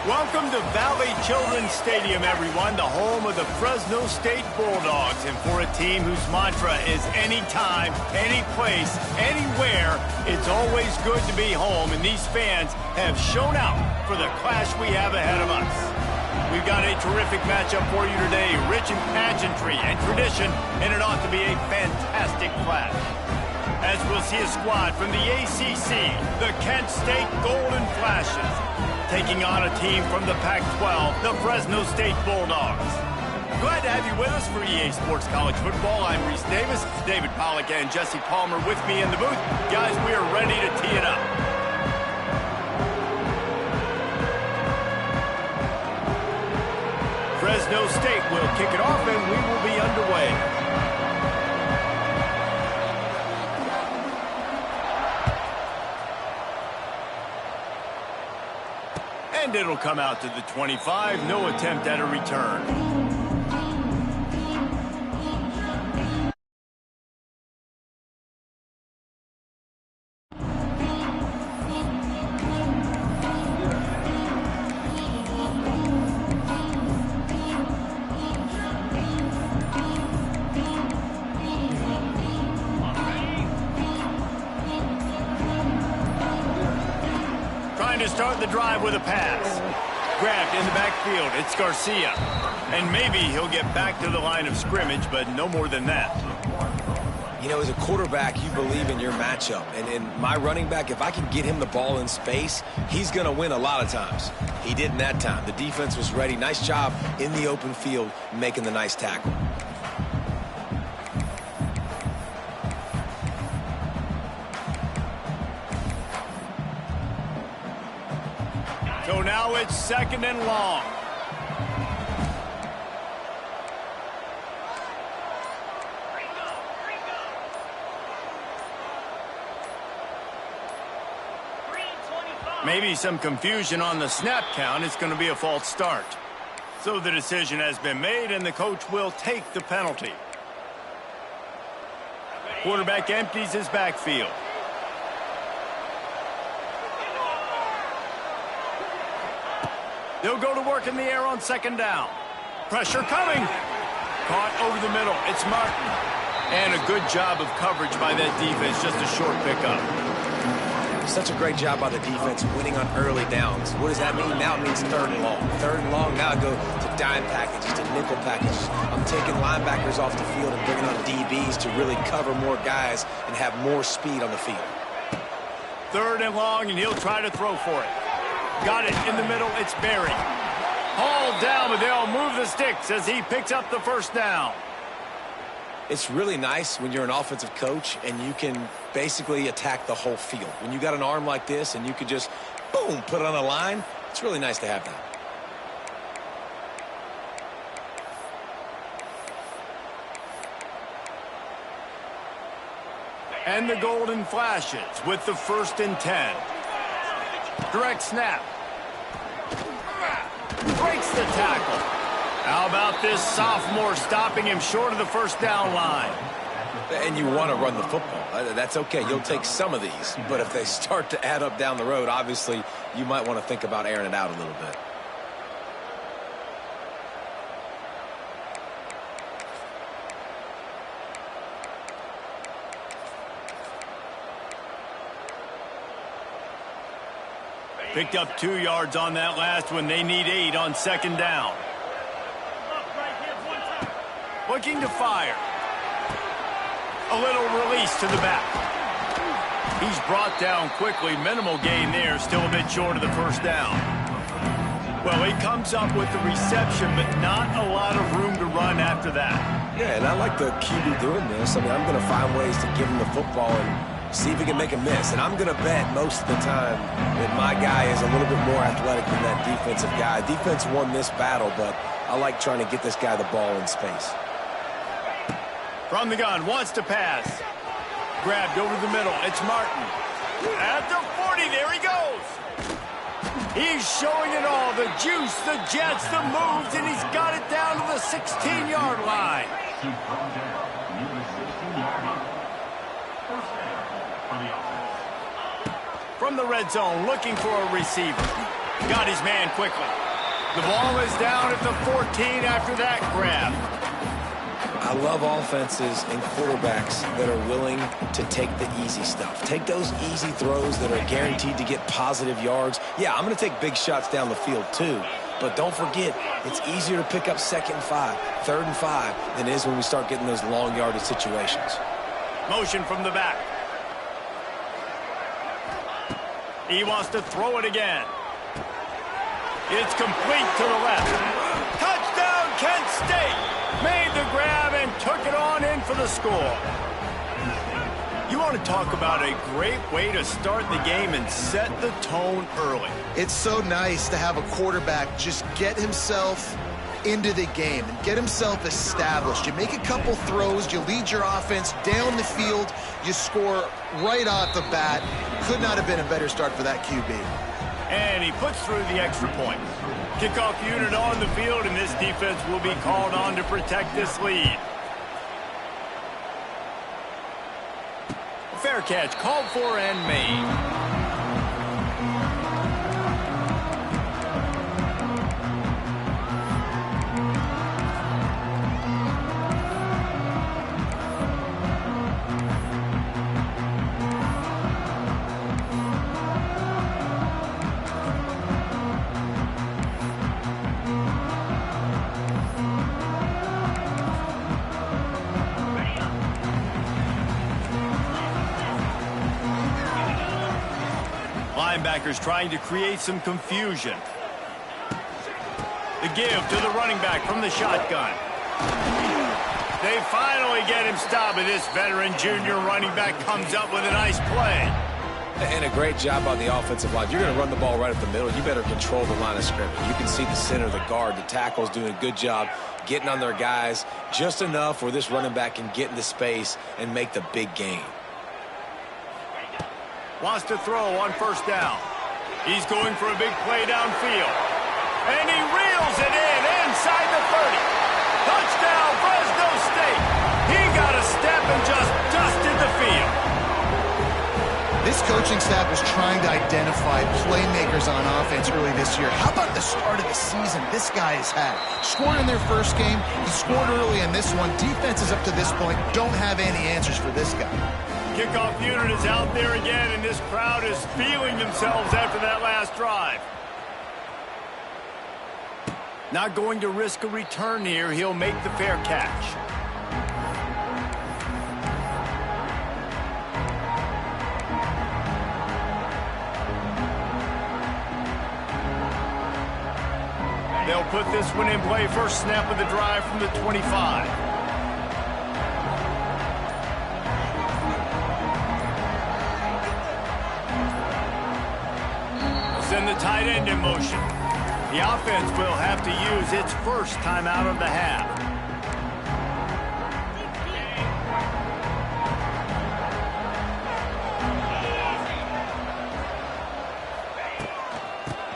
Welcome to Valley Children's Stadium, everyone, the home of the Fresno State Bulldogs. And for a team whose mantra is anytime, any place, anywhere, it's always good to be home. And these fans have shown out for the clash we have ahead of us. We've got a terrific matchup for you today, rich in pageantry and tradition, and it ought to be a fantastic clash. As we'll see a squad from the ACC, the Kent State Golden Flashes, taking on a team from the Pac-12, the Fresno State Bulldogs. Glad to have you with us for EA Sports College Football. I'm Reese Davis, David Pollack and Jesse Palmer with me in the booth. Guys, we are ready to tee it up. Fresno State will kick it off and we will be underway. And it'll come out to the 25. No attempt at a return. To start the drive with a pass. Grabbed in the backfield. It's Garcia. And maybe he'll get back to the line of scrimmage, but no more than that. You know, as a quarterback, you believe in your matchup. And my running back, if I can get him the ball in space, he's going to win a lot of times. He didn't that time. The defense was ready. Nice job in the open field making the nice tackle. So now it's 2nd and long. Maybe some confusion on the snap count. It's going to be a false start. So the decision has been made, and the coach will take the penalty. Quarterback empties his backfield. They'll go to work in the air on 2nd down. Pressure coming. Caught over the middle. It's Martin. And a good job of coverage by that defense. Just a short pickup. Such a great job by the defense winning on early downs. What does that mean? Now it means 3rd and long. 3rd and long, now I go to dime packages, to nickel packages. I'm taking linebackers off the field and bringing on DBs to really cover more guys and have more speed on the field. 3rd and long, and he'll try to throw for it. Got it in the middle. It's Berry. Hauled down, but they'll move the sticks as he picks up the 1st down. It's really nice when you're an offensive coach and you can basically attack the whole field. When you got an arm like this and you could just, boom, put it on a line, it's really nice to have that. And the Golden Flashes with the 1st and 10. Direct snap. Breaks the tackle. How about this sophomore stopping him short of the 1st down line? And you want to run the football. That's okay. You'll take some of these. But if they start to add up down the road, obviously, you might want to think about airing it out a little bit. Picked up 2 yards on that last one. They need 8 on 2nd down. Looking to fire. A little release to the back. He's brought down quickly. Minimal gain there. Still a bit short of the 1st down. Well, he comes up with the reception, but not a lot of room to run after that. Yeah, and I like the QB doing this. I mean, I'm going to find ways to give him the football and see if he can make a miss. And I'm going to bet most of the time that my guy is a little bit more athletic than that defensive guy. Defense won this battle, but I like trying to get this guy the ball in space. From the gun, wants to pass. Grabbed over the middle. It's Martin. At the 40, there he goes. He's showing it all. The juice, the jets, the moves, and he's got it down to the 16-yard line. From the red zone, looking for a receiver. Got his man quickly. The ball is down at the 14 after that grab. I love offenses and quarterbacks that are willing to take the easy stuff. Take those easy throws that are guaranteed to get positive yards. Yeah, I'm going to take big shots down the field too. But don't forget, it's easier to pick up 2nd and 5, 3rd and 5 than it is when we start getting those long yardage situations. Motion from the back. He wants to throw it again. It's complete to the left. Touchdown, Kent State! Made the grab and took it on in for the score. You want to talk about a great way to start the game and set the tone early. It's so nice to have a quarterback just get himself into the game and get himself established. You make a couple throws, you lead your offense down the field, you score right off the bat. Could not have been a better start for that QB. And he puts through the extra point. Kickoff unit on the field, and this defense will be called on to protect this lead. Fair catch called for and made. Linebackers trying to create some confusion. The give to the running back from the shotgun. They finally get him stopped, and this veteran junior running back comes up with a nice play. And a great job on the offensive line. If you're going to run the ball right up the middle, you better control the line of scrimmage. You can see the center, the guard, the tackle's doing a good job getting on their guys just enough where this running back can get into space and make the big gain. Wants to throw on first down. He's going for a big play downfield. And he reels it in inside the 30. Touchdown, Fresno State. He got a step and just dusted the field. This coaching staff was trying to identify playmakers on offense early this year. How about the start of the season this guy has had? Scored in their first game. He scored early in this one. Defenses up to this point don't have any answers for this guy. Kickoff unit is out there again, and this crowd is feeling themselves after that last drive. Not going to risk a return here. He'll make the fair catch. They'll put this one in play. First snap of the drive from the 25. Send the tight end in motion. The offense will have to use its first timeout of the half.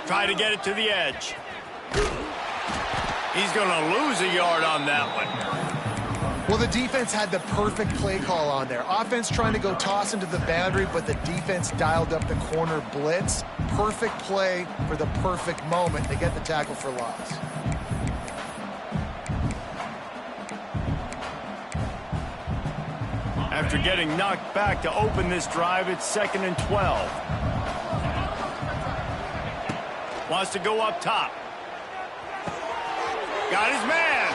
Try to get it to the edge. He's going to lose a yard on that one. Well, the defense had the perfect play call on there. Offense trying to go toss into the boundary, but the defense dialed up the corner blitz. Perfect play for the perfect moment. They get the tackle for loss. After getting knocked back to open this drive, it's 2nd and 12. Wants to go up top. Got his man.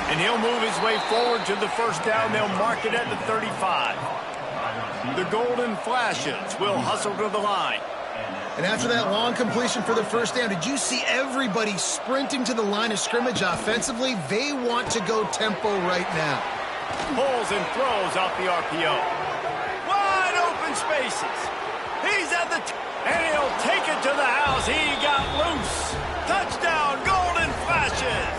And he'll move his way forward to the first down. They'll mark it at the 35. The Golden Flashes will hustle to the line. And after that long completion for the first down, did you see everybody sprinting to the line of scrimmage offensively? They want to go tempo right now. Pulls and throws off the RPO. Wide open spaces. He's at the and he'll take it to the house. He got loose. Touchdown, Golden Flashes.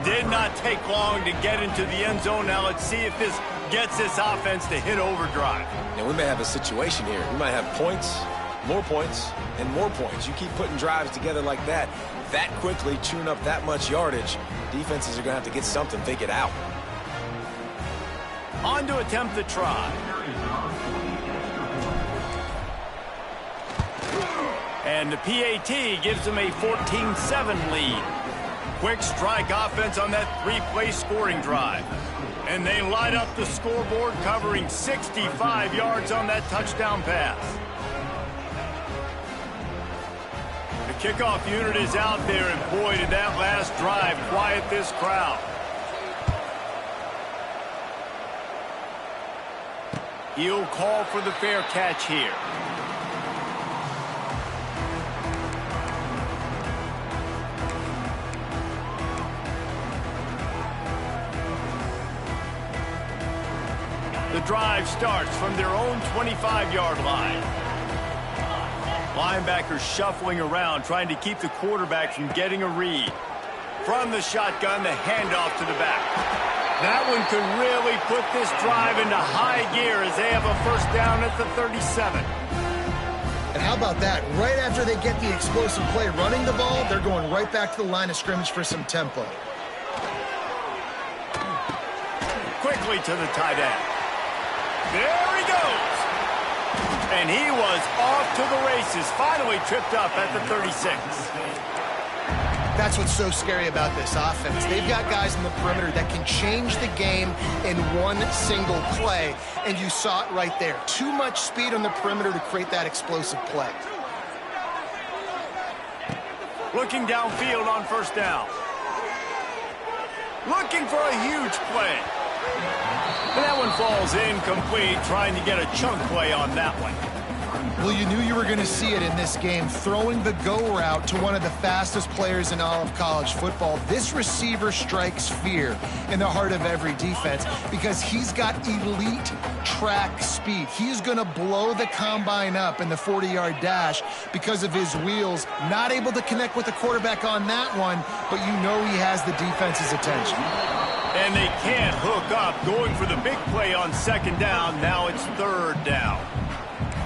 Did not take long to get into the end zone. Now let's see if this gets this offense to hit overdrive. And we may have a situation here. We might have points, and more points. You keep putting drives together like that quickly, chewing up that much yardage, defenses are going to have to get something, think it out. On to attempt the try. And the PAT gives them a 14-7 lead. Quick strike offense on that 3-play scoring drive. And they light up the scoreboard, covering 65 yards on that touchdown pass. The kickoff unit is out there, and boy, did that last drive quiet this crowd. He'll call for the fair catch here. The drive starts from their own 25-yard line. Linebackers shuffling around, trying to keep the quarterback from getting a read. From the shotgun, the handoff to the back. That one could really put this drive into high gear as they have a first down at the 37. And how about that? Right after they get the explosive play running the ball, they're going right back to the line of scrimmage for some tempo. Quickly to the tight end. There he goes. And he was off to the races, finally tripped up at the 36. That's what's so scary about this offense. They've got guys in the perimeter that can change the game in one single play, and you saw it right there. Too much speed on the perimeter to create that explosive play. Looking downfield on first down. Looking for a huge play. And that one falls incomplete, trying to get a chunk play on that one. Well, you knew you were going to see it in this game, throwing the go route to one of the fastest players in all of college football. This receiver strikes fear in the heart of every defense because he's got elite track speed. He's going to blow the combine up in the 40-yard dash because of his wheels. Not able to connect with the quarterback on that one, but you know he has the defense's attention. And they can't hook up, going for the big play on second down. Now it's third down.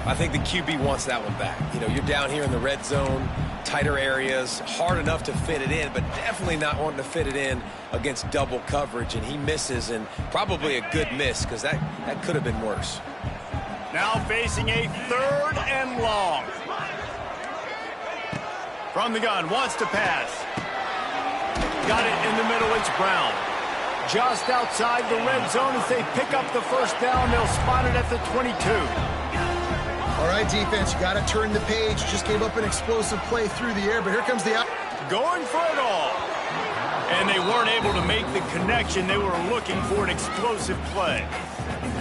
I think the QB wants that one back. You know, you're down here in the red zone, tighter areas, hard enough to fit it in, but definitely not wanting to fit it in against double coverage, and he misses, and probably a good miss because that could have been worse. Now facing a third and long. From the gun, wants to pass. Got it in the middle, it's Brown. Just outside the red zone as they pick up the first down. They'll spot it at the 22. All right, defense, you got to turn the page. Just gave up an explosive play through the air, but here comes the out. Going for it all. And they weren't able to make the connection. They were looking for an explosive play.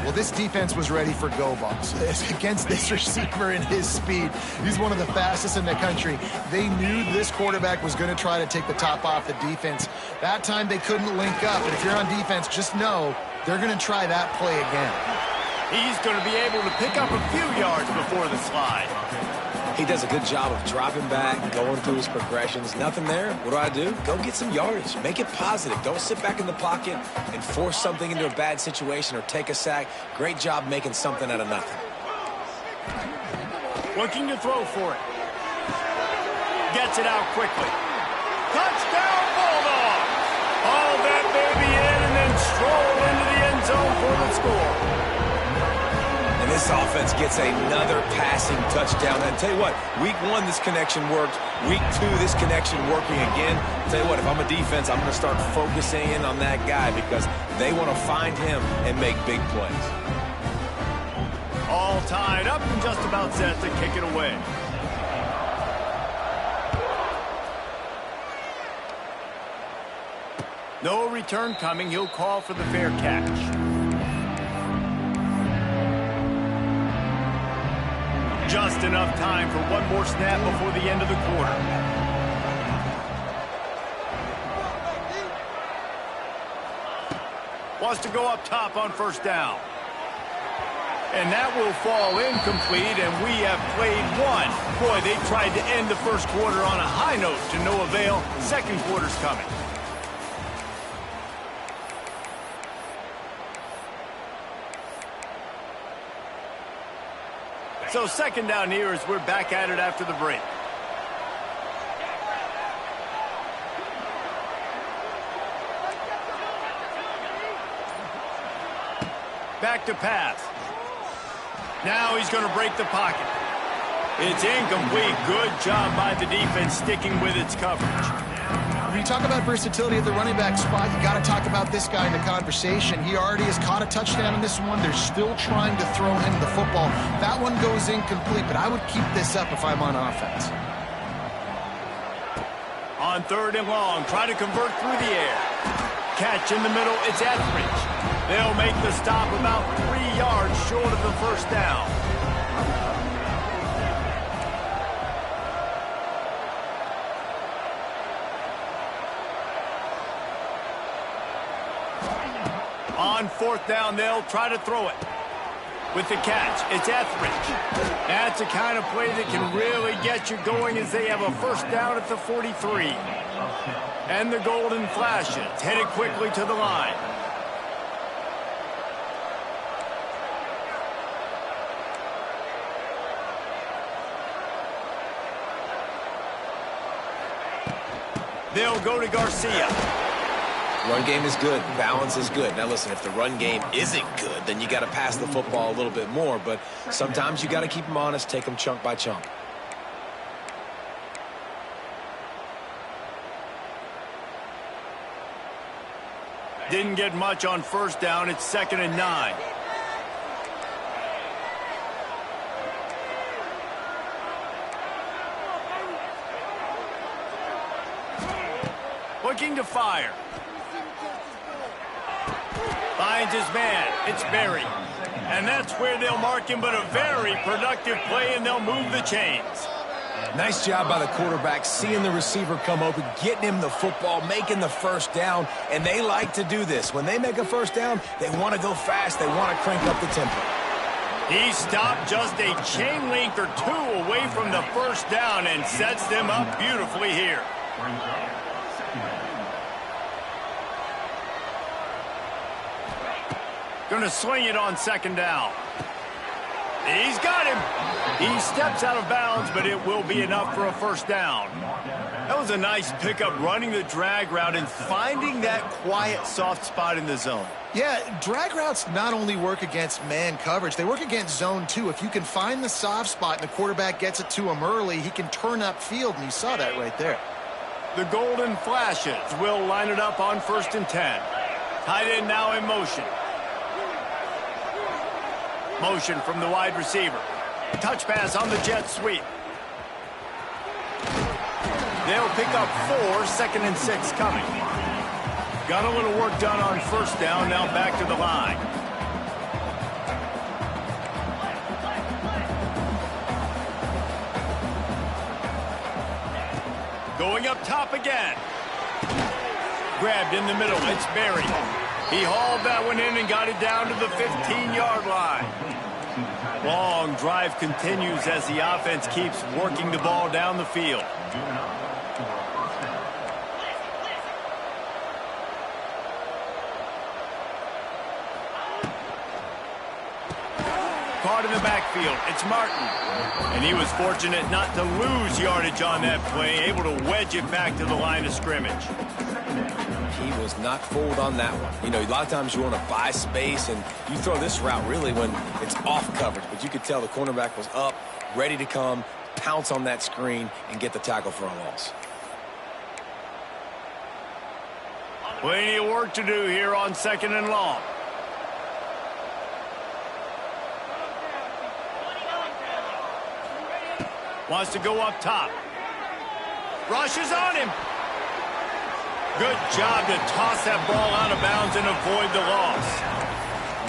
Well, this defense was ready for go balls against this receiver and his speed. He's one of the fastest in the country. They knew this quarterback was going to try to take the top off the defense. That time they couldn't link up. And if you're on defense, just know they're going to try that play again. He's going to be able to pick up a few yards before the slide. He does a good job of dropping back, going through his progressions. Nothing there. What do? Go get some yardage. Make it positive. Don't sit back in the pocket and force something into a bad situation or take a sack. Great job making something out of nothing. Looking to throw for it. Gets it out quickly. Touchdown, Bulldogs! Haul that baby in and then stroll into the end zone for the score. And this offense gets another passing touchdown. And tell you what, week 1, this connection worked. Week 2, this connection working again. Tell you what, if I'm a defense, I'm going to start focusing in on that guy because they want to find him and make big plays. All tied up and just about set to kick it away. No return coming. He'll call for the fair catch. Just enough time for one more snap before the end of the quarter. Wants to go up top on first down. And that will fall incomplete, and we have played one. Boy, they tried to end the first quarter on a high note to no avail. Second quarter's coming. So second down here as we're back at it after the break. Back to pass. Now he's going to break the pocket. It's incomplete. Good job by the defense sticking with its coverage. When you talk about versatility at the running back spot, you got to talk about this guy in the conversation. He already has caught a touchdown in this one. They're still trying to throw him the football. That one goes incomplete, but I would keep this up if I'm on offense. On 3rd and long, try to convert through the air. Catch in the middle, it's Etheridge. They'll make the stop about 3 yards short of the first down. On 4th down, they'll try to throw it. With the catch, it's Etheridge. That's the kind of play that can really get you going as they have a first down at the 43. And the golden flashes, headed quickly to the line. They'll go to Garcia. Run game is good. Balance is good. Now, listen, if the run game isn't good, then you got to pass the football a little bit more. But sometimes you got to keep them honest, take them chunk by chunk. Didn't get much on first down. It's 2nd and 9. Looking to fire. Finds his man. It's Berry. And that's where they'll mark him, but a very productive play, and they'll move the chains. Nice job by the quarterback, seeing the receiver come open, getting him the football, making the first down, and they like to do this. When they make a first down, they want to go fast. They want to crank up the tempo. He stopped just a chain length or 2 away from the first down and sets them up beautifully here. Going to swing it on 2nd down. He's got him. He steps out of bounds, but it will be enough for a first down. That was a nice pickup, running the drag route and finding that quiet, soft spot in the zone. Yeah, drag routes not only work against man coverage, they work against zone too. If you can find the soft spot and the quarterback gets it to him early, he can turn upfield, and you saw that right there. The golden flashes will line it up on 1st and 10. Tight end now in motion. Motion from the wide receiver. Touch pass on the jet sweep. They'll pick up 4, 2nd and 6 coming. Got a little work done on first down, now back to the line. Going up top again. Grabbed in the middle, it's Berry. He hauled that one in and got it down to the 15-yard line. Long drive continues as the offense keeps working the ball down the field. Caught in the backfield, it's Martin. And he was fortunate not to lose yardage on that play, able to wedge it back to the line of scrimmage. He was not fooled on that one. You know, a lot of times you want to buy space, and you throw this route really when it's off coverage. But you could tell the cornerback was up, ready to come, pounce on that screen, and get the tackle for a loss. Plenty of work to do here on 2nd and long. Wants to go up top. Rushes on him. Good job to toss that ball out of bounds and avoid the loss.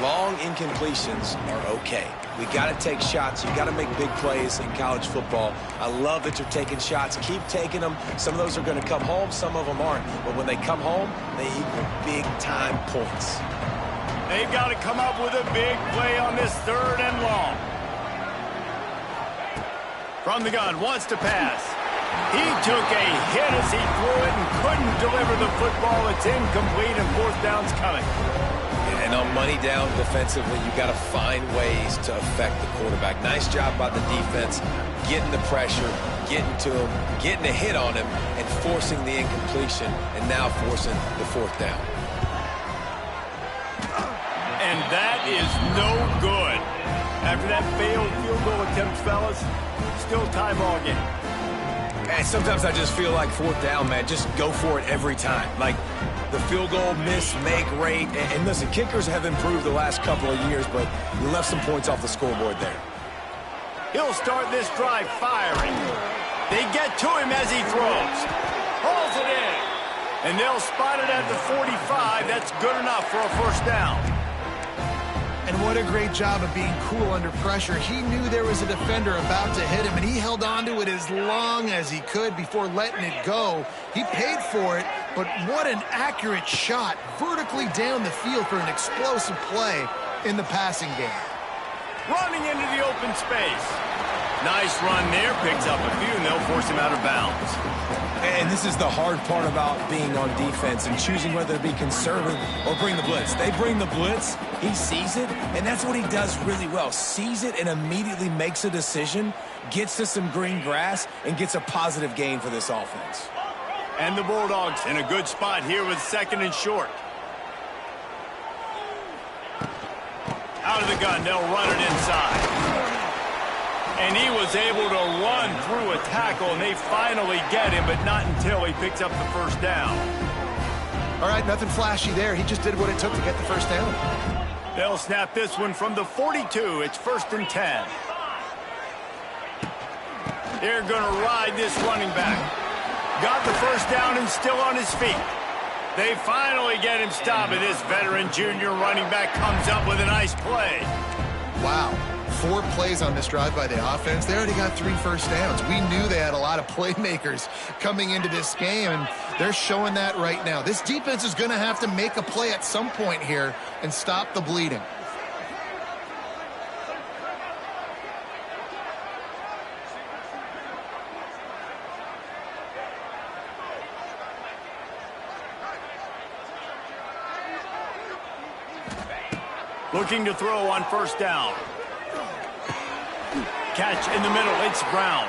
Long incompletions are okay. We got to take shots. You got to make big plays in college football. I love that you're taking shots. Keep taking them. Some of those are going to come home. Some of them aren't. But when they come home, they equal big-time points. They've got to come up with a big play on this 3rd and long. From the gun, wants to pass. He took a hit as he threw it and couldn't deliver the football. It's incomplete, and 4th down's coming. And on money down defensively, you got to find ways to affect the quarterback. Nice job by the defense, getting the pressure, getting to him, getting a hit on him, and forcing the incompletion, and now forcing the 4th down. And that is no good. After that failed field goal attempt, fellas, Still tie ball game. And sometimes I just feel like fourth down, man, just go for it every time. Like the field goal miss, make rate. And listen, kickers have improved the last couple of years, but you left some points off the scoreboard there. He'll start this drive firing. They get to him as he throws. Hauls it in. And they'll spot it at the 45. That's good enough for a first down. And what a great job of being cool under pressure. He knew there was a defender about to hit him, and he held on to it as long as he could before letting it go. He paid for it, but what an accurate shot vertically down the field for an explosive play in the passing game. Running into the open space. Nice run there. Picks up a few, and they'll force him out of bounds. And this is the hard part about being on defense and choosing whether to be conservative or bring the blitz. They bring the blitz, he sees it, and that's what he does really well. Sees it and immediately makes a decision, gets to some green grass, and gets a positive gain for this offense. And the Bulldogs in a good spot here with second and short. Out of the gun, they'll run it inside. And he was able to run through a tackle, and they finally get him, but not until he picks up the first down. All right, nothing flashy there. He just did what it took to get the first down. They'll snap this one from the 42. It's 1st and 10. They're going to ride this running back. Got the first down and still on his feet. They finally get him stopped, and this veteran junior running back comes up with a nice play. Wow. 4 plays on this drive by the offense. They already got 3 first downs. We knew they had a lot of playmakers coming into this game, and they're showing that right now. This defense is going to have to make a play at some point here and stop the bleeding. Looking to throw on first down. Catch in the middle, it's Brown.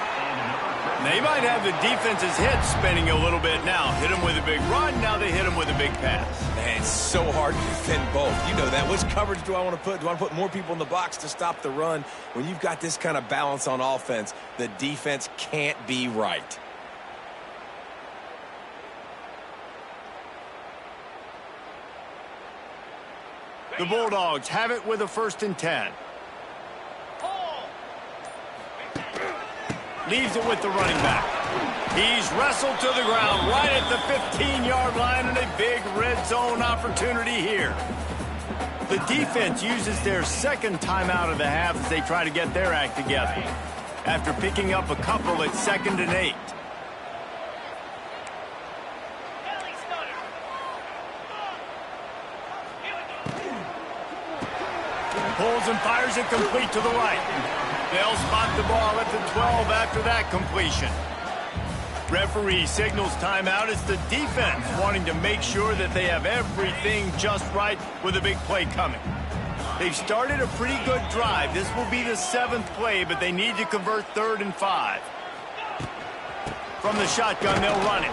They might have the defense's head spinning a little bit now. Hit him with a big run, now they hit him with a big pass. Man, it's so hard to defend both. You know that. Which coverage do I want to put? Do I want to put more people in the box to stop the run? When you've got this kind of balance on offense, the defense can't be right. The Bulldogs have it with a 1st and 10. Leaves it with the running back. He's wrestled to the ground right at the 15-yard line, and a big red zone opportunity here. The defense uses their second timeout of the half as they try to get their act together. After picking up a couple at 2nd and 8. Pulls and fires it complete to the right. They'll spot the ball at the 12 after that completion. Referee signals timeout. It's the defense wanting to make sure that they have everything just right with a big play coming. They've started a pretty good drive. This will be the 7th play, but they need to convert 3rd and 5. From the shotgun, they'll run it.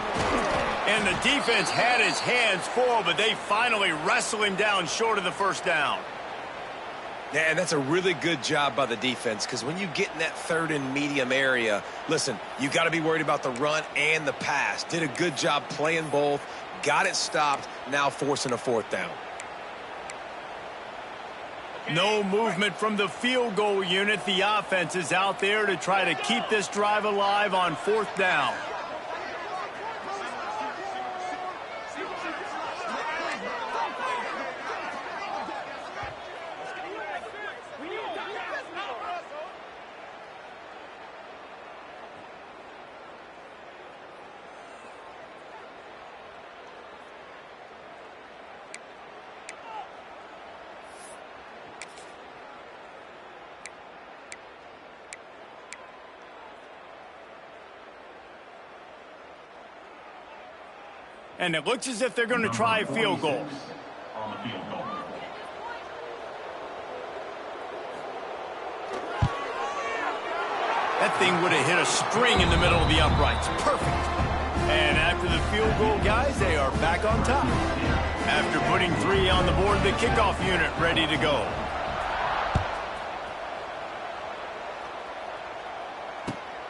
And the defense had his hands full, but they finally wrestle him down short of the first down. Yeah, and that's a really good job by the defense, because when you get in that 3rd and medium area, listen, you got to be worried about the run and the pass. Did a good job playing both, got it stopped, now forcing a 4th down. No movement from the field goal unit. The offense is out there to try to keep this drive alive on 4th down. And it looks as if they're going to try a field goal. That thing would have hit a string in the middle of the uprights. Perfect. And after the field goal, guys, they are back on top. After putting 3 on the board, the kickoff unit ready to go.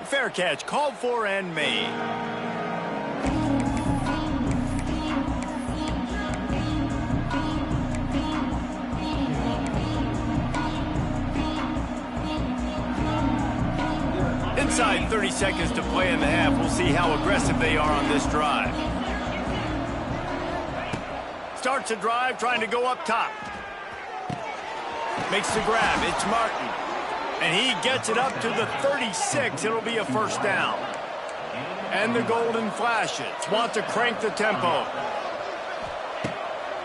Fair catch, called for and made. Inside 30 seconds to play in the half. We'll see how aggressive they are on this drive. Starts the drive, trying to go up top. Makes the grab. It's Martin. And he gets it up to the 36. It'll be a first down. And the golden flashes. Want to crank the tempo.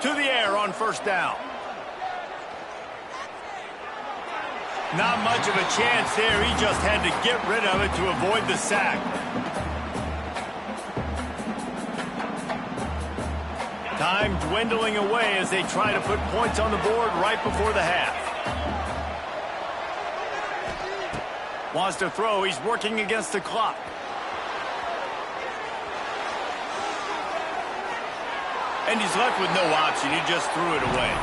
To the air on first down. Not much of a chance there. He just had to get rid of it to avoid the sack. Time dwindling away as they try to put points on the board right before the half. Wants to throw. He's working against the clock. And he's left with no option. He just threw it away.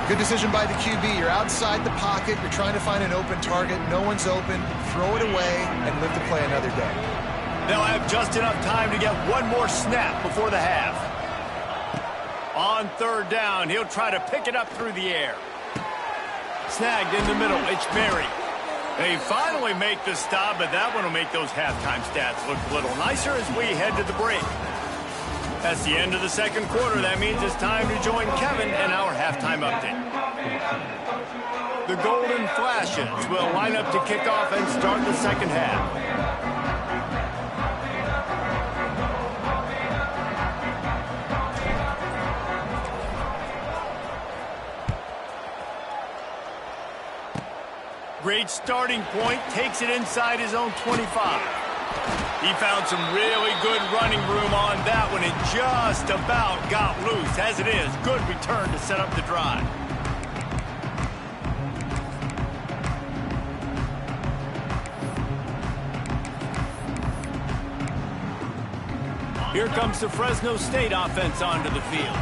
Good decision by the QB. You're outside the pocket. You're trying to find an open target. No one's open. Throw it away and live to play another day. They'll have just enough time to get one more snap before the half. On third down, he'll try to pick it up through the air. Snagged in the middle. It's Berry. They finally make the stop, but that one will make those halftime stats look a little nicer as we head to the break. That's the end of the second quarter. That means it's time to join Kevin and our halftime update. The Golden Flashes will line up to kick off and start the second half. Great starting point, takes it inside his own 25. He found some really good running room on that one and just about got loose. As it is, good return to set up the drive. Here comes the Fresno State offense onto the field.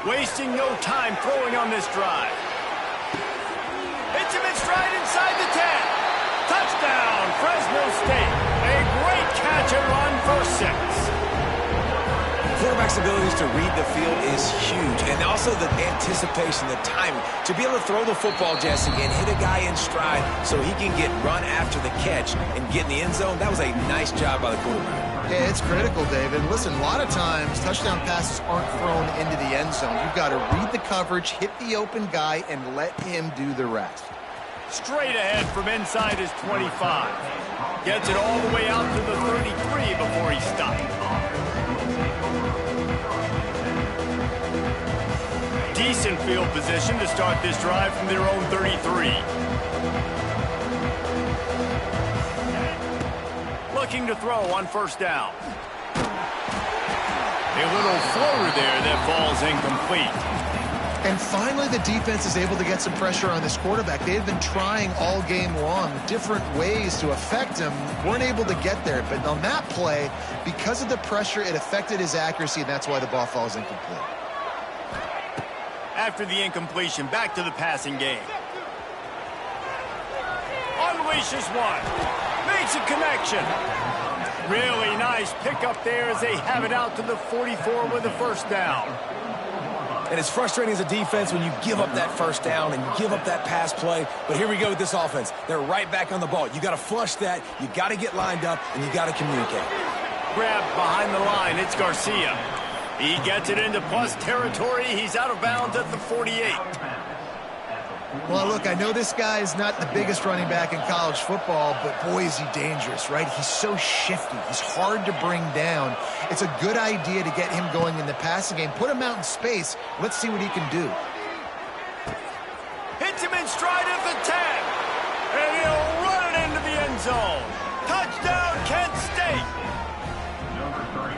Wasting no time throwing on this drive. Hits him in stride inside the 10. Touchdown, Fresno State. A great catch and run for 6. Quarterback's abilities to read the field is huge, and also the anticipation, the timing. To be able to throw the football, Jesse, and hit a guy in stride so he can get run after the catch and get in the end zone, that was a nice job by the quarterback. Yeah, it's critical, David. Listen, a lot of times touchdown passes aren't thrown into the end zone. You've got to read the coverage, hit the open guy, and let him do the rest. Straight ahead from inside his 25. Gets it all the way out to the 33 before he stopped. Decent field position to start this drive from their own 33. Looking to throw on first down. A little floater there that falls incomplete. And finally, the defense is able to get some pressure on this quarterback. They had been trying all game long different ways to affect him. Weren't able to get there. But on that play, because of the pressure, it affected his accuracy, and that's why the ball falls incomplete. After the incompletion, back to the passing game. Unleashes one. Makes a connection. Really nice pickup there as they have it out to the 44 with a first down. And it's frustrating as a defense when you give up that first down and give up that pass play. But here we go with this offense. They're right back on the ball. You got to flush that. You got to get lined up, and you got to communicate. Grabbed behind the line. It's Garcia. He gets it into plus territory. He's out of bounds at the 48. Well, look, I know this guy is not the biggest running back in college football, but boy, is he dangerous, right? He's so shifty. He's hard to bring down. It's a good idea to get him going in the passing game. Put him out in space. Let's see what he can do. Hits him in stride at the 10. And he'll run it into the end zone. Touchdown, Kent State.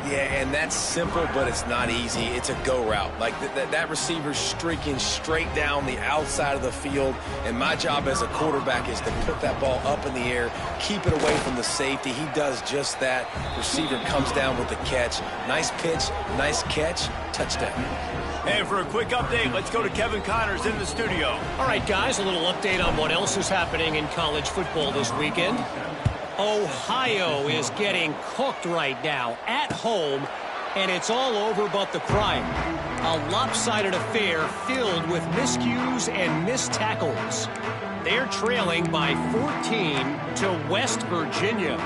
Yeah, and that's simple, but it's not easy. It's a go route. Like that receiver's streaking straight down the outside of the field, and my job as a quarterback is to put that ball up in the air, keep it away from the safety. He does just that. Receiver comes down with the catch. Nice pitch, nice catch, touchdown. And for a quick update, let's go to Kevin Connors in the studio. All right, guys, a little update on what else is happening in college football this weekend. Ohio is getting cooked right now at home, and it's all over but the crying. A lopsided affair filled with miscues and missed tackles. They're trailing by 14 to West Virginia.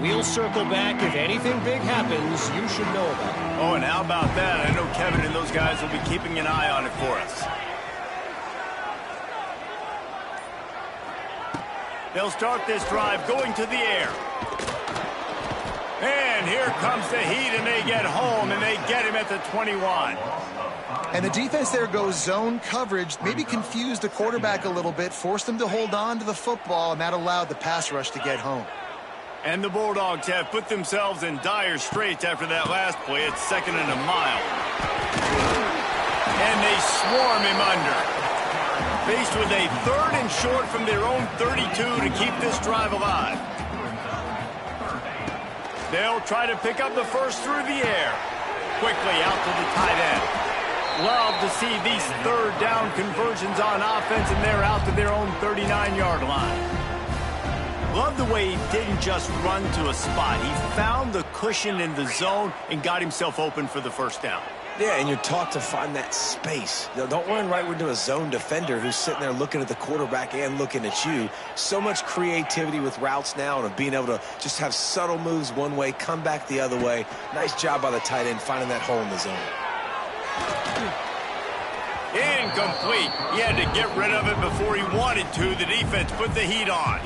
We'll circle back if anything big happens you should know about. Oh, and how about that? I know Kevin and those guys will be keeping an eye on it for us. They'll start this drive going to the air. And here comes the heat, and they get home, and they get him at the 21. And the defense there goes zone coverage, maybe confused the quarterback a little bit, forced him to hold on to the football, and that allowed the pass rush to get home. And the Bulldogs have put themselves in dire straits after that last play. It's 2nd and a mile. And they swarm him under. Faced with a 3rd and short from their own 32 to keep this drive alive. They'll try to pick up the first through the air. Quickly out to the tight end. Love to see these 3rd down conversions on offense, and they're out to their own 39-yard line. Love the way he didn't just run to a spot. He found the cushion in the zone and got himself open for the first down. Yeah, and you're taught to find that space. You know, don't run right into a zone defender who's sitting there looking at the quarterback and looking at you. So much creativity with routes now and of being able to just have subtle moves one way, come back the other way. Nice job by the tight end finding that hole in the zone. Incomplete. He had to get rid of it before he wanted to. The defense put the heat on.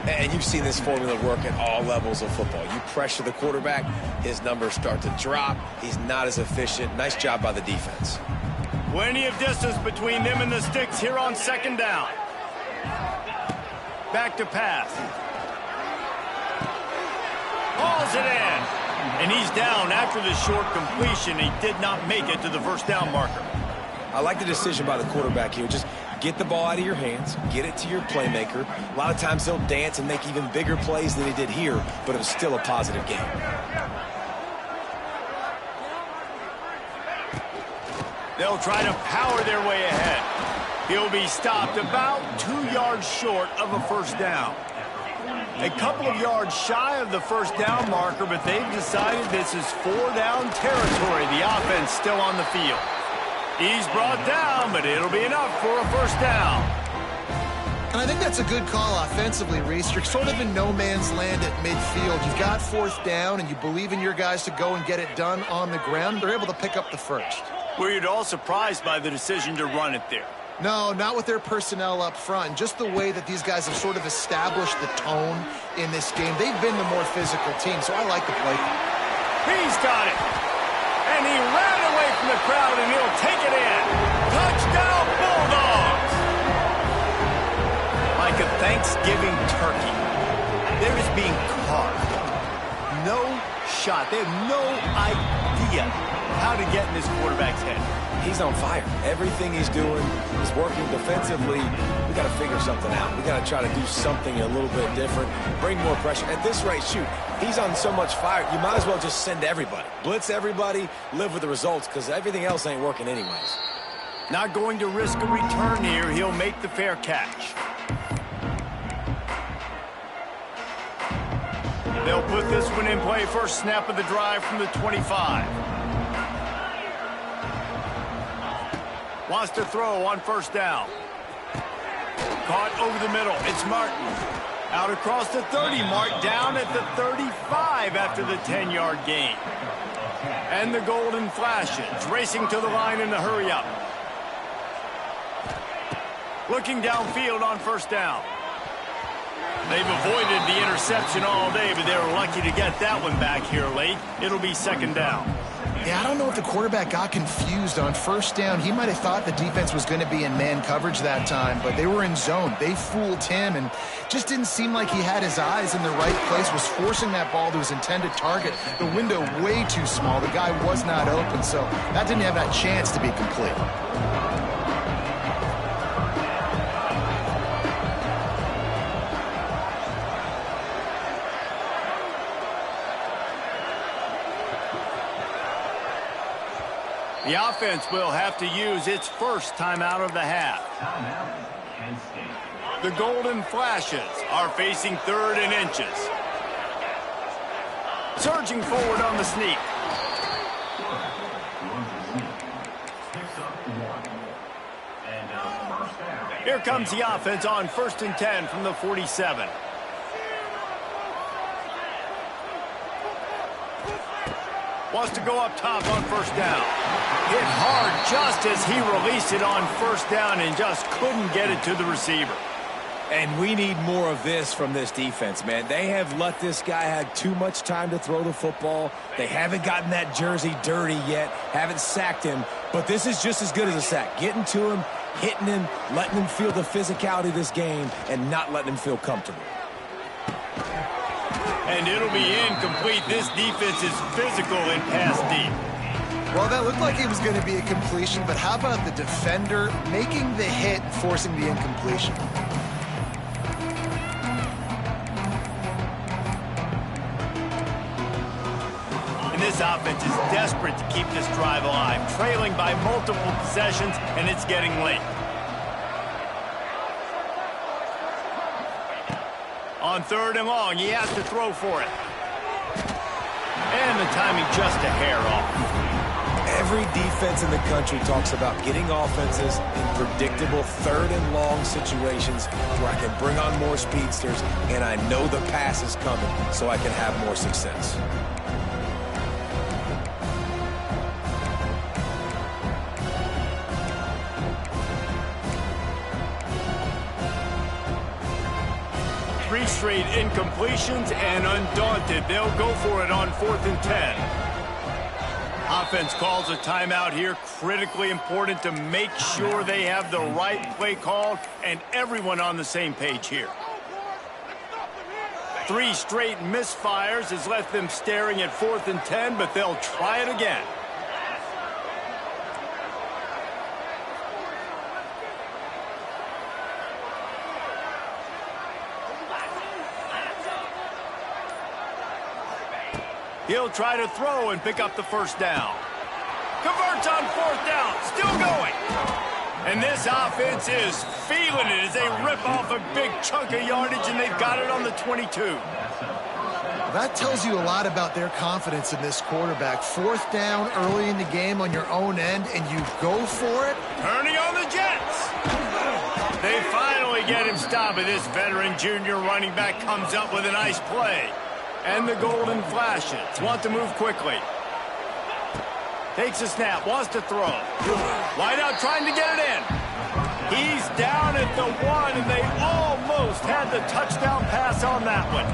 And you've seen this formula work at all levels of football. You pressure the quarterback, his numbers start to drop. He's not as efficient. Nice job by the defense. Plenty of distance between them and the sticks here on 2nd down. Back to pass. Hauls it in. And he's down after the short completion. He did not make it to the first down marker. I like the decision by the quarterback here. Just get the ball out of your hands, get it to your playmaker. A lot of times he'll dance and make even bigger plays than he did here, but it was still a positive game. They'll try to power their way ahead. He'll be stopped about 2 yards short of a first down. A couple of yards shy of the first down marker, but they've decided this is 4-down territory. The offense still on the field. He's brought down, but it'll be enough for a first down. And I think that's a good call offensively, Reese. You're sort of in no man's land at midfield. You've got 4th down, and you believe in your guys to go and get it done on the ground. They're able to pick up the first. Were you at all surprised by the decision to run it there? No, not with their personnel up front. Just the way that these guys have sort of established the tone in this game. They've been the more physical team, so I like the play. He's got it. And he ran away from the crowd, and he'll take it in. Touchdown, Bulldogs! Like a Thanksgiving turkey. They're just being carved. No shot. They have no idea how to get in this quarterback's head. He's on fire. Everything he's doing is working defensively. We got to figure something out. We got to try to do something a little bit different, bring more pressure. At this rate, shoot, he's on so much fire, you might as well just send everybody. Blitz everybody, live with the results, because everything else ain't working anyways. Not going to risk a return here. He'll make the fair catch. They'll put this one in play. First snap of the drive from the 25. Wants to throw on first down. Caught over the middle. It's Martin. Out across the 30. Mark down at the 35 after the 10-yard gain. And the golden flashes. Racing to the line in the hurry-up. Looking downfield on first down. They've avoided the interception all day, but they were lucky to get that one back here late. It'll be 2nd down. Yeah, I don't know if the quarterback got confused on first down. He might have thought the defense was going to be in man coverage that time, but they were in zone. They fooled him and just didn't seem like he had his eyes in the right place, was forcing that ball to his intended target. The window way too small. The guy was not open, so that didn't have that chance to be complete. The offense will have to use its first timeout of the half. The Golden Flashes are facing 3rd and inches. Surging forward on the sneak. Here comes the offense on 1st and 10 from the 47. Wants to go up top on 1st down. Hit hard just as he released it on 1st down and just couldn't get it to the receiver. And we need more of this from this defense, man. They have let this guy have too much time to throw the football. They haven't gotten that jersey dirty yet, haven't sacked him. But this is just as good as a sack. Getting to him, hitting him, letting him feel the physicality of this game, and not letting him feel comfortable. And it'll be incomplete. This defense is physical and pass deep. Well, that looked like it was going to be a completion, but how about the defender making the hit, forcing the incompletion? This offense is desperate to keep this drive alive, trailing by multiple possessions, and it's getting late. On 3rd and long, he has to throw for it. And the timing just a hair off. Every defense in the country talks about getting offenses in predictable 3rd and long situations where I can bring on more speedsters, and I know the pass is coming, so I can have more success. Three straight incompletions, and undaunted, they'll go for it on 4th and 10. Offense calls a timeout here. Critically important to make sure they have the right play called and everyone on the same page here. 3 straight misfires has left them staring at 4th and 10, but they'll try it again. He'll try to throw and pick up the 1st down. Converts on 4th down, still going. And this offense is feeling it as they rip off a big chunk of yardage, and they've got it on the 22. That tells you a lot about their confidence in this quarterback. 4th down early in the game on your own end, and you go for it. Turning on the Jets. They finally get him stopped, and this veteran junior running back comes up with a nice play. And the Golden Flashes want to move quickly. Takes a snap, wants to throw. Wideout trying to get it in. He's down at the 1, and they almost had the touchdown pass on that one.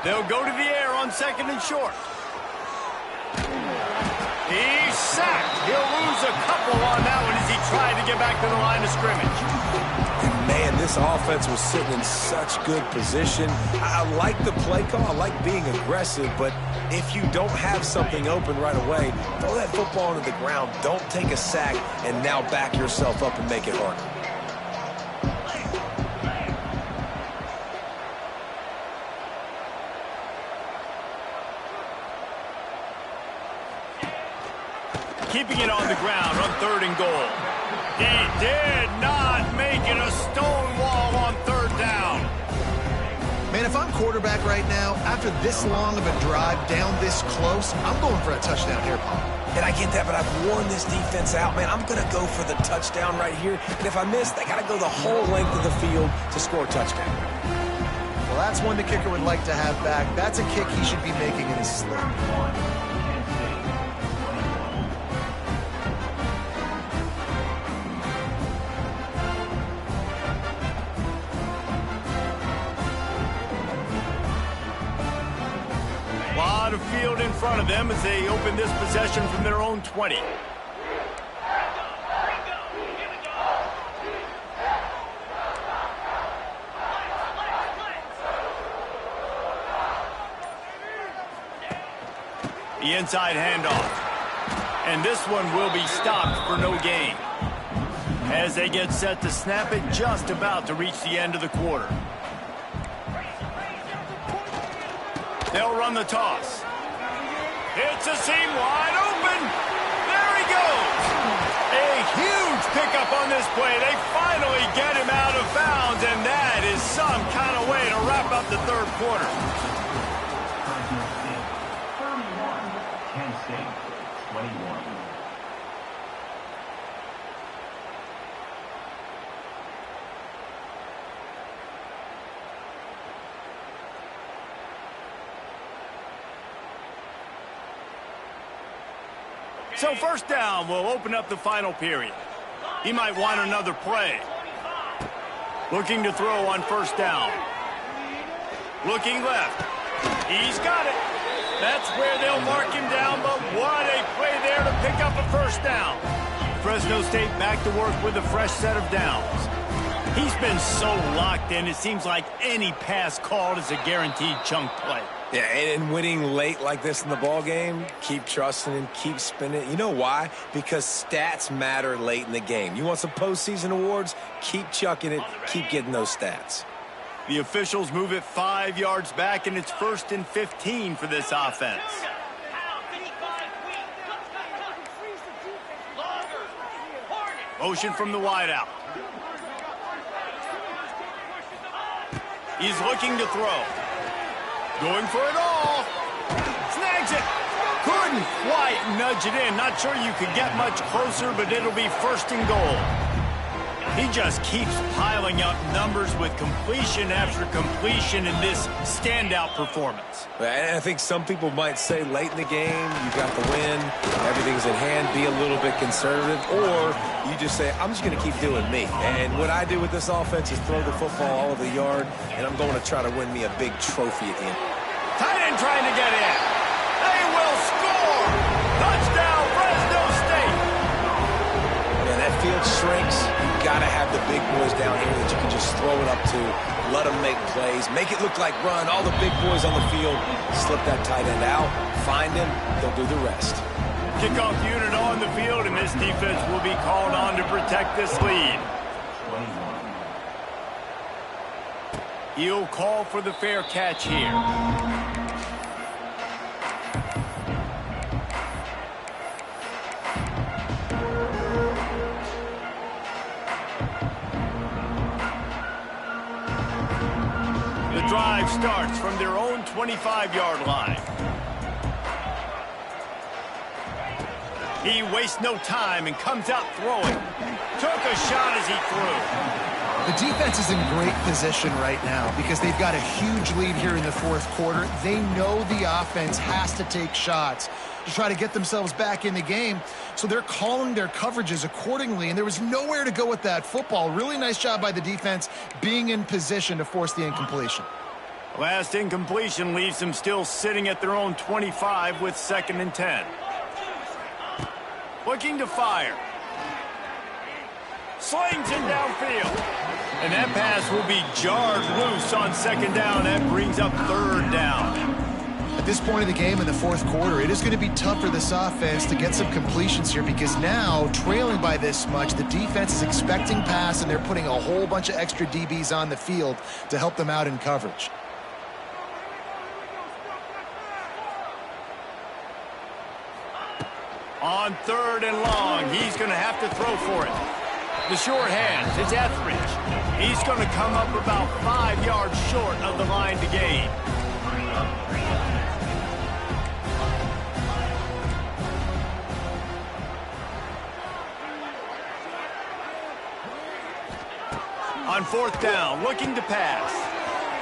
They'll go to the air on 2nd and short. He's sacked. He'll lose a couple on that one as he tried to get back to the line of scrimmage. Man, this offense was sitting in such good position. I like the play call. I like being aggressive, but if you don't have something open right away, throw that football into the ground. Don't take a sack and now back yourself up and make it harder. Keeping it on the ground on 3rd and goal. He did not make it a stone wall on 3rd down. Man, if I'm quarterback right now, after this long of a drive down this close, I'm going for a touchdown here, Paul. And I get that, but I've worn this defense out, man. I'm going to go for the touchdown right here. And if I miss, they got to go the whole length of the field to score a touchdown. Well, that's one the kicker would like to have back. That's a kick he should be making in his sleep. Lot of field in front of them as they open this possession from their own 20. The inside handoff. And this one will be stopped for no gain. As they get set to snap it, just about to reach the end of the quarter. They'll run the toss. It's a seam wide open. There he goes. A huge pickup on this play. They finally get him out of bounds, and that is some kind of way to wrap up the third quarter. So first down will open up the final period. He might want another play. Looking to throw on first down. Looking left. He's got it. That's where they'll mark him down, but what a play there to pick up a first down. Fresno State back to work with a fresh set of downs. He's been so locked in, it seems like any pass called is a guaranteed chunk play. Yeah, and winning late like this in the ball game, keep trusting and keep spinning. You know why? Because stats matter late in the game. You want some postseason awards? Keep chucking it. Keep getting those stats. The officials move it 5 yards back, and it's 1st and 15 for this offense. Motion from the wideout. He's looking to throw. Going for it all. Snags it. Couldn't quite nudge it in. Not sure you could get much closer, but it'll be 1st and goal. He just keeps piling up numbers with completion after completion in this standout performance. And I think some people might say late in the game, you got the win, everything's in hand, be a little bit conservative, or you just say, I'm just going to keep doing me. And what I do with this offense is throw the football all over the yard, and I'm going to try to win me a big trophy at the end. Tight end trying to get in. They will score. Touchdown, Fresno State. And that field shrinks. You've got to have the big boys down here that you can just throw it up to, let them make plays, make it look like run. All the big boys on the field, slip that tight end out, find him, they'll do the rest. Kickoff unit on the field, and this defense will be called on to protect this lead. He'll call for the fair catch here. The drive starts from their own 25-yard line. He wastes no time and comes out throwing. Took a shot as he threw. The defense is in great position right now because they've got a huge lead here in the fourth quarter. They know the offense has to take shots to try to get themselves back in the game, so they're calling their coverages accordingly, and there was nowhere to go with that football. Really nice job by the defense being in position to force the incompletion. Last incompletion leaves them still sitting at their own 25 with 2nd and 10. Looking to fire. Slings it downfield. And that pass will be jarred loose on 2nd down. That brings up 3rd down. At this point in the game in the fourth quarter, it is going to be tough for this offense to get some completions here because now, trailing by this much, the defense is expecting pass, and they're putting a whole bunch of extra DBs on the field to help them out in coverage. On 3rd and long, he's going to have to throw for it. The short hands, it's Etheridge. He's going to come up about 5 yards short of the line to gain. On 4th down, looking to pass.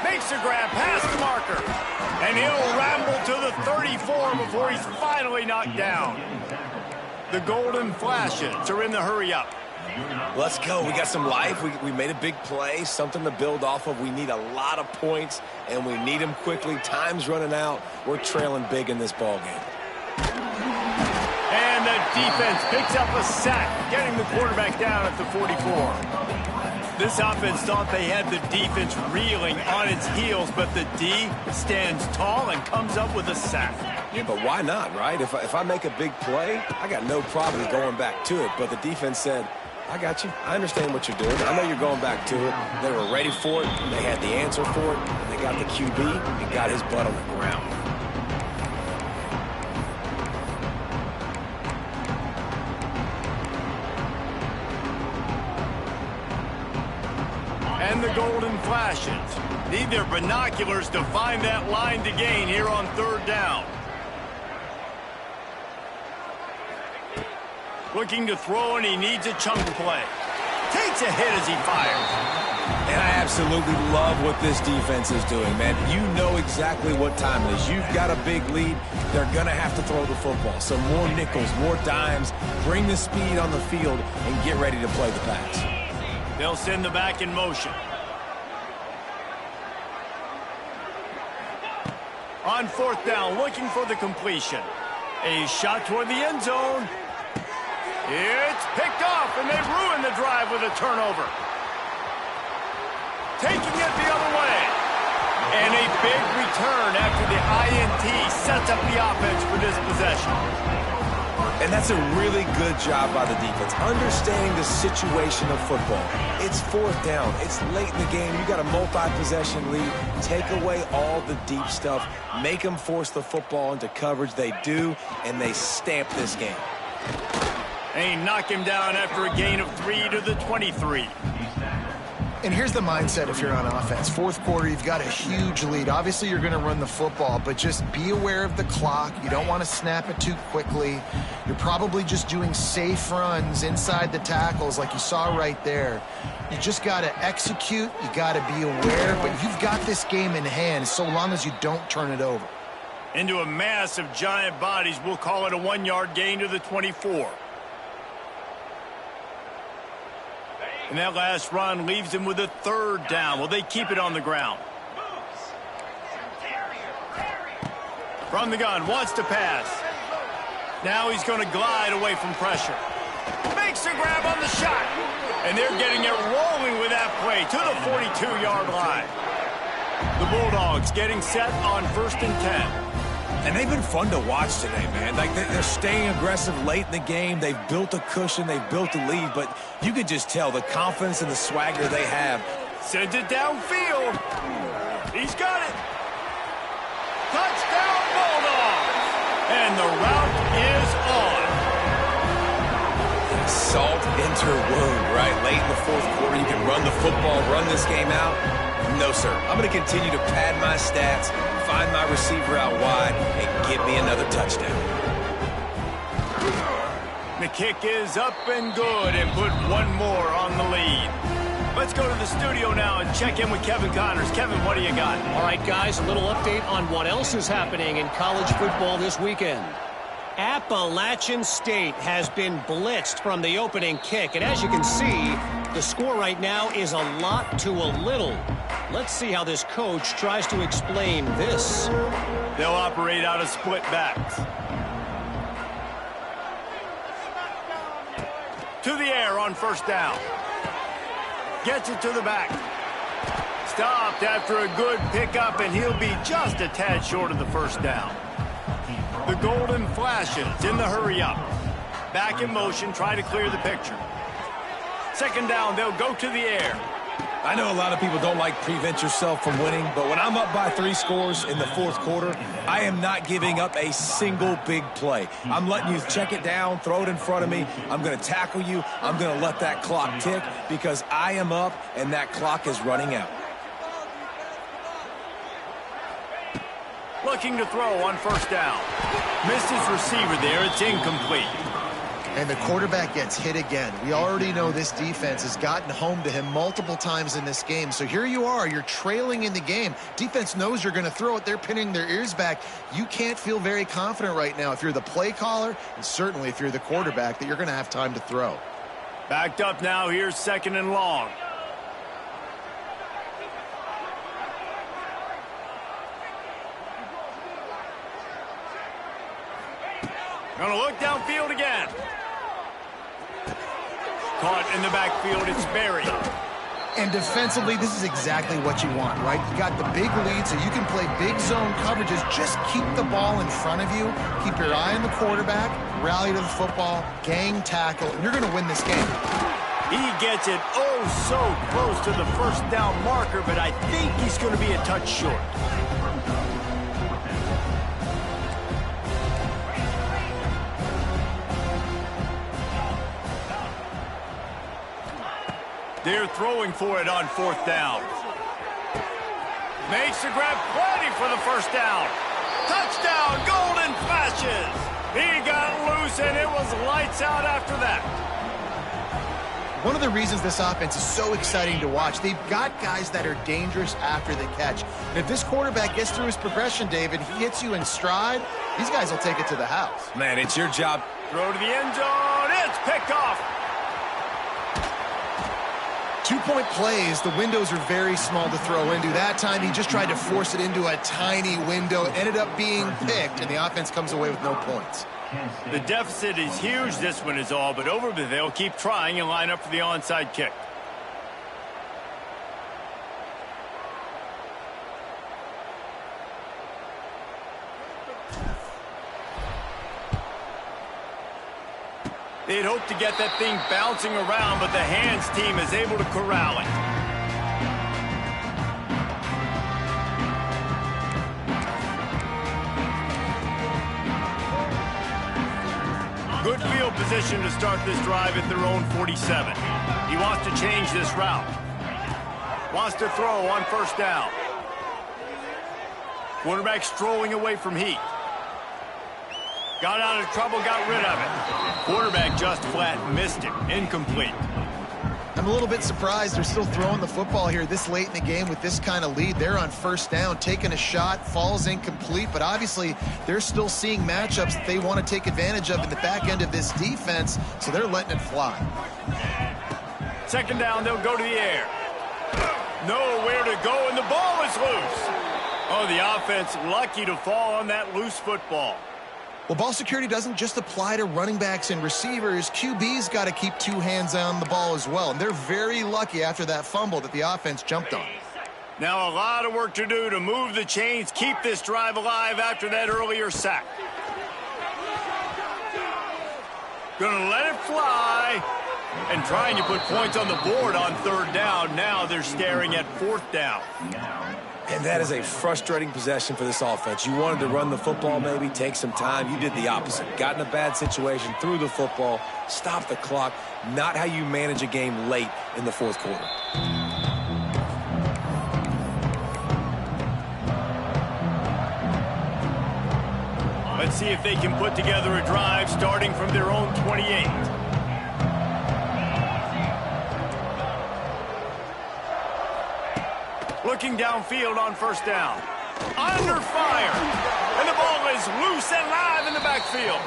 Makes a grab past the marker. And he'll ramble to the 34 before he's finally knocked down. The golden flashes are in the hurry-up. Let's go. We got some life. We made a big play, something to build off of. We need a lot of points, and we need them quickly. Time's running out. We're trailing big in this ball game. And the defense picks up a sack, getting the quarterback down at the 44. This offense thought they had the defense reeling on its heels, but the D stands tall and comes up with a sack. Yeah, but why not, right? If I make a big play, I got no problem going back to it. But the defense said, I got you. I understand what you're doing. I know you're going back to it. They were ready for it. They had the answer for it. They got the QB and got his butt on the ground. And the golden flashes. Need their binoculars to find that line to gain here on third down. Looking to throw, and he needs a chunk play. Takes a hit as he fires. And I absolutely love what this defense is doing, man. You know exactly what time it is. You've got a big lead. They're going to have to throw the football. So more nickels, more dimes. Bring the speed on the field and get ready to play the pass. They'll send the back in motion. On fourth down, looking for the completion. A shot toward the end zone. It's picked off, and they ruin the drive with a turnover. Taking it the other way. And a big return after the INT sets up the offense for this possession. And that's a really good job by the defense, understanding the situation of football. It's fourth down. It's late in the game. You got a multi-possession lead. Take away all the deep stuff. Make them force the football into coverage. They do, and they stamp this game. They knock him down after a gain of 3 to the 23. And here's the mindset if you're on offense. Fourth quarter, you've got a huge lead. Obviously, you're going to run the football, but just be aware of the clock. You don't want to snap it too quickly. You're probably just doing safe runs inside the tackles like you saw right there. You just got to execute. You got to be aware, but you've got this game in hand so long as you don't turn it over. Into a mass of giant bodies, we'll call it a 1-yard gain to the 24. And that last run leaves him with a third down. Will they keep it on the ground? From the gun, wants to pass. Now he's going to glide away from pressure. Makes a grab on the shot. And they're getting it rolling with that play to the 42-yard line. The Bulldogs getting set on 1st and 10. And they've been fun to watch today, man. Like, they're staying aggressive late in the game. They've built a cushion. They've built a lead. But you can just tell the confidence and the swagger they have. Sends it downfield. He's got it. Touchdown, Bulldogs. And the route is on. Salt into wound, right? Late in the fourth quarter, you can run the football, run this game out. No, sir. I'm going to continue to pad my stats, find my receiver out wide, and give me another touchdown. The kick is up and good and put one more on the lead. Let's go to the studio now and check in with Kevin Connors. Kevin, what do you got? All right, guys, a little update on what else is happening in college football this weekend. Appalachian State has been blitzed from the opening kick, and as you can see, the score right now is a lot to a little. Let's see how this coach tries to explain this. They'll operate out of split backs. To the air on first down. Gets it to the back. Stopped after a good pickup, and he'll be just a tad short of the first down. The golden flashes in the hurry-up. Back in motion, try to clear the picture. Second down, they'll go to the air. I know a lot of people don't like prevent yourself from winning, but when I'm up by 3 scores in the fourth quarter, I am not giving up a single big play. I'm letting you check it down, throw it in front of me. I'm going to tackle you. I'm going to let that clock tick because I am up and that clock is running out. Looking to throw on first down. Missed his receiver there. It's incomplete. And the quarterback gets hit again. We already know this defense has gotten home to him multiple times in this game. So here you are. You're trailing in the game. Defense knows you're going to throw it. They're pinning their ears back. You can't feel very confident right now if you're the play caller, and certainly if you're the quarterback, that you're going to have time to throw. Backed up now. Here's 2nd and long. Gonna look downfield again. Caught in the backfield, it's Berry. And defensively, this is exactly what you want, right? You got the big lead, so you can play big zone coverages. Just keep the ball in front of you. Keep your eye on the quarterback, rally to the football, gang tackle, and you're gonna win this game. He gets it oh so close to the first down marker, but I think he's gonna be a touch short. They're throwing for it on 4th down. Makes the grab, plenty for the first down. Touchdown, golden flashes. He got loose, and it was lights out after that. One of the reasons this offense is so exciting to watch, they've got guys that are dangerous after the catch. And if this quarterback gets through his progression, David, he hits you in stride, these guys will take it to the house. Man, it's your job. Throw to the end zone. It's picked off. 2-point plays, the windows are very small to throw into. That time, he just tried to force it into a tiny window. It ended up being picked, and the offense comes away with no points. The deficit is huge. This one is all but over, but they'll keep trying and line up for the onside kick. They'd hope to get that thing bouncing around, but the hands team is able to corral it. Good field position to start this drive at their own 47. He wants to change this route. Wants to throw on 1st down. Quarterback strolling away from heat. Got out of trouble, got rid of it. Quarterback just flat missed it. Incomplete. I'm a little bit surprised they're still throwing the football here this late in the game with this kind of lead. They're on 1st down, taking a shot, falls incomplete, but obviously they're still seeing matchups that they want to take advantage of in the back end of this defense, so they're letting it fly. 2nd down, they'll go to the air. Nowhere to go, and the ball is loose. Oh, the offense lucky to fall on that loose football. Well, ball security doesn't just apply to running backs and receivers. QB's got to keep 2 hands on the ball as well. And they're very lucky after that fumble that the offense jumped on. Now a lot of work to do to move the chains, keep this drive alive after that earlier sack. Gonna let it fly. And trying to put points on the board on 3rd down. Now they're staring at 4th down. And that is a frustrating possession for this offense. You wanted to run the football, maybe take some time. You did the opposite. Got in a bad situation, threw the football, stopped the clock. Not how you manage a game late in the 4th quarter. Let's see if they can put together a drive starting from their own 28. Looking downfield on 1st down. Under fire. And the ball is loose and live in the backfield.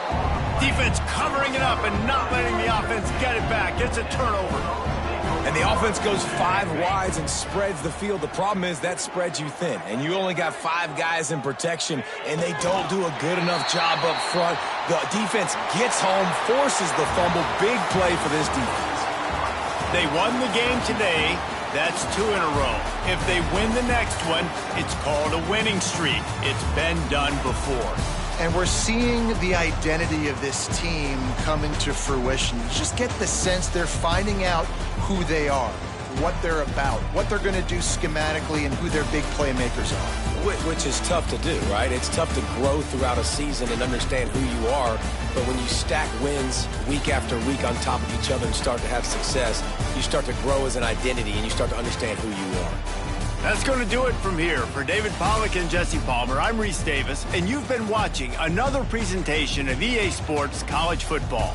Defense covering it up and not letting the offense get it back. It's a turnover. And the offense goes 5 wides and spreads the field. The problem is that spreads you thin. And you only got 5 guys in protection, and they don't do a good enough job up front. The defense gets home, forces the fumble. Big play for this defense. They won the game today. That's 2 in a row. If they win the next one, it's called a winning streak. It's been done before. And we're seeing the identity of this team coming to fruition. You just get the sense they're finding out who they are, what they're about, what they're going to do schematically, and who their big playmakers are. Which is tough to do, right? It's tough to grow throughout a season and understand who you are. But when you stack wins week after week on top of each other and start to have success, you start to grow as an identity and you start to understand who you are. That's going to do it from here. For David Pollack and Jesse Palmer, I'm Reese Davis, and you've been watching another presentation of EA Sports College Football.